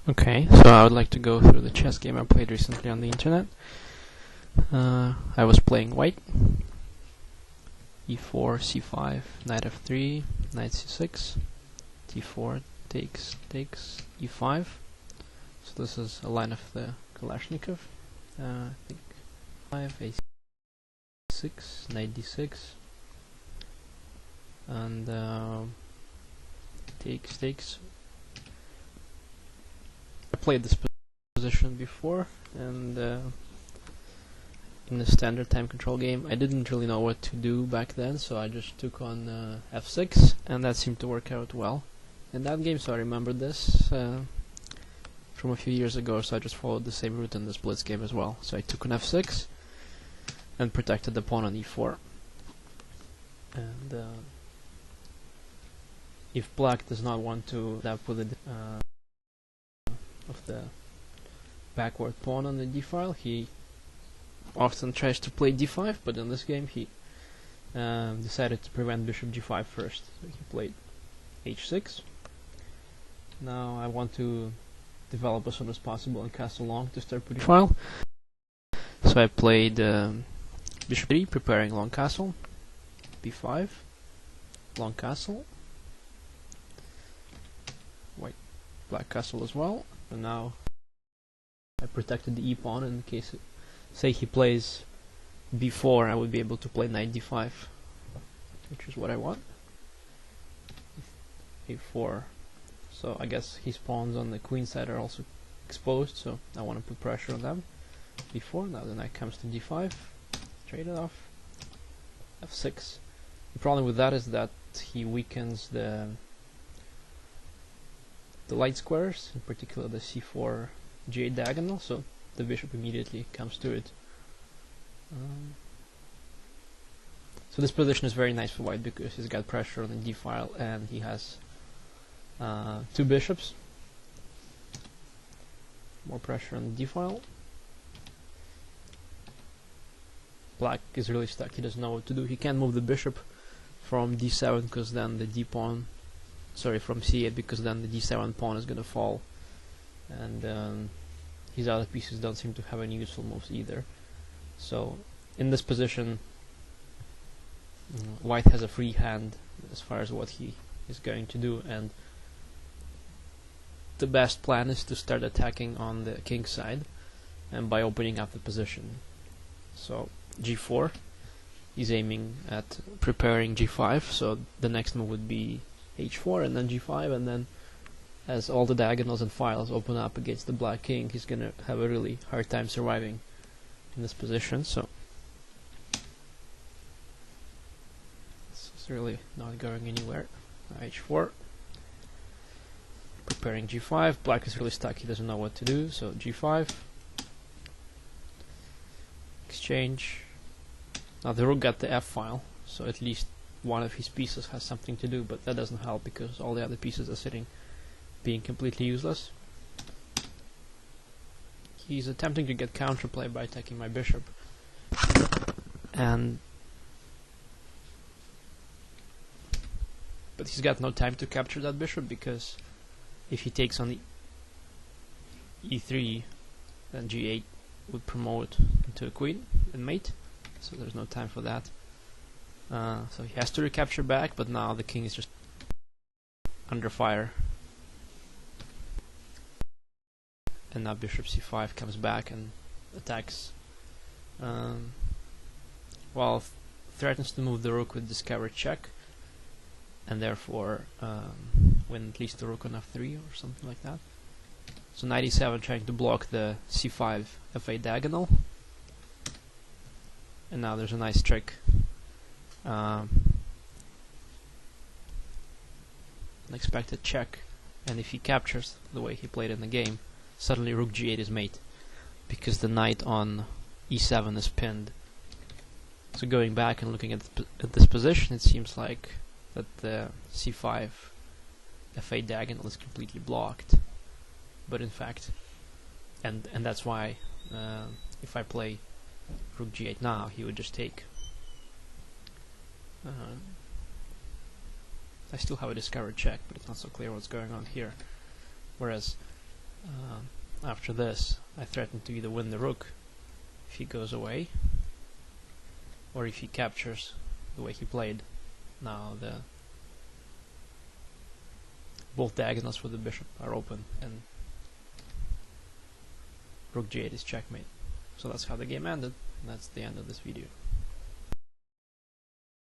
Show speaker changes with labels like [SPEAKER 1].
[SPEAKER 1] Okay, so I would like to go through the chess game I played recently on the internet. I was playing white. e4, c5, knight f3, knight c6, d4 takes, e5. So this is a line of the Kalashnikov. I think 5, a6, knight d6, and takes. I played this position before, and in the standard time control game I didn't really know what to do back then, so I just took on f6, and that seemed to work out well in that game. So I remembered this from a few years ago, so I just followed the same route in this blitz game as well. So I took on f6 and protected the pawn on e4, and if black does not want to end up with a of the backward pawn on the d file, he often tries to play d5, but in this game he decided to prevent bishop g5 first, so he played h6. Now I want to develop as soon as possible and castle long to start putting file, so I played bishop 3, preparing long castle, b5, long castle, white black castle as well, and now I protected the e-pawn in case, say he plays b4, I would be able to play knight d5, which is what I want. a4, so I guess his pawns on the queen side are also exposed, so I want to put pressure on them. b4, now the knight comes to d5, trade it off, f6. The problem with that is that he weakens the light squares, in particular the c4 g8 diagonal, so the bishop immediately comes to it. So this position is very nice for white because he's got pressure on the d file and he has two bishops. More pressure on the d file. Black is really stuck, he doesn't know what to do. He can't move the bishop from d7 because then the d pawn, sorry, from c8, because then the d7 pawn is going to fall, and his other pieces don't seem to have any useful moves either. So in this position, white has a free hand as far as what he is going to do, and the best plan is to start attacking on the king side and by opening up the position. So g4, he's aiming at preparing g5, so the next move would be h4 and then g5, and then as all the diagonals and files open up against the black king, he's gonna have a really hard time surviving in this position. So this is really not going anywhere. h4, preparing g5. Black is really stuck, he doesn't know what to do, so g5, exchange. Now the rook got the f file, so at least one of his pieces has something to do, but that doesn't help because all the other pieces are sitting being completely useless. He's attempting to get counterplay by attacking my bishop, but he's got no time to capture that bishop, because if he takes on the e3, then g8 would promote into a queen and mate, so there's no time for that. So he has to recapture back, but now the king is just under fire. And now bishop c5 comes back and attacks, while threatens to move the rook with discovered check, and therefore win at least the rook on f3 or something like that. So knight e7 trying to block the c5 f8 diagonal, and now there's a nice trick. Unexpected check, and if he captures the way he played in the game, suddenly rook g8 is mate, because the knight on e7 is pinned. So going back and looking at this position, it seems like that the c5 f8 diagonal is completely blocked, but in fact, and that's why if I play rook g8 now, he would just take. I still have a discovered check, but it's not so clear what's going on here. Whereas After this, I threaten to either win the rook if he goes away, or if he captures the way he played. Now both diagonals for the bishop are open, and rook g8 is checkmate. So that's how the game ended, and that's the end of this video.